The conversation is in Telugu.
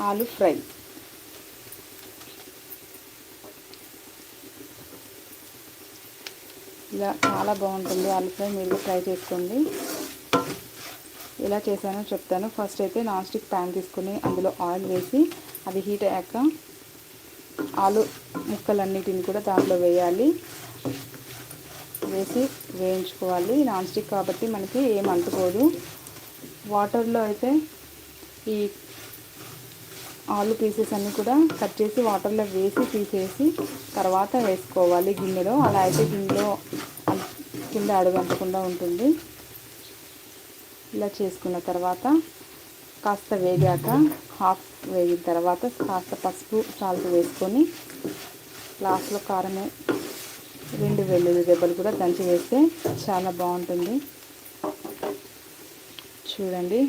ఆలు ఫ్రై. ఇలా చాలా బాగుంటుంది ఆలు ఫ్రై. మీరు ట్రై చేసుకోండి. ఎలా చేశానో చెప్తాను. ఫస్ట్ అయితే నాన్ స్టిక్ ప్యాన్ తీసుకుని అందులో ఆయిల్ వేసి అది హీట్ అయ్యాక ఆలు ముక్కలన్నిటిని కూడా దాంట్లో వేయాలి. వేసి వేయించుకోవాలి. నాన్ స్టిక్ కాబట్టి మనకి ఏం అంటుకోదు. వాటర్లో అయితే ఈ ఆలు పీసెస్ అన్నీ కూడా కట్ చేసి వాటర్లో వేసి తీసేసి తర్వాత వేసుకోవాలి గిన్నెలో. అలా అయితే గిన్నెలో కింద అడుగంటకుండా ఉంటుంది. ఇలా చేసుకున్న తర్వాత కాస్త వేగాక హాఫ్ వేగిన తర్వాత కాస్త పసుపు సాల్ట్ వేసుకొని లాస్ట్లో కారం 2 వెల్లుల్లి రెబ్బలు కూడా దంచి వేస్తే చాలా బాగుంటుంది. చూడండి.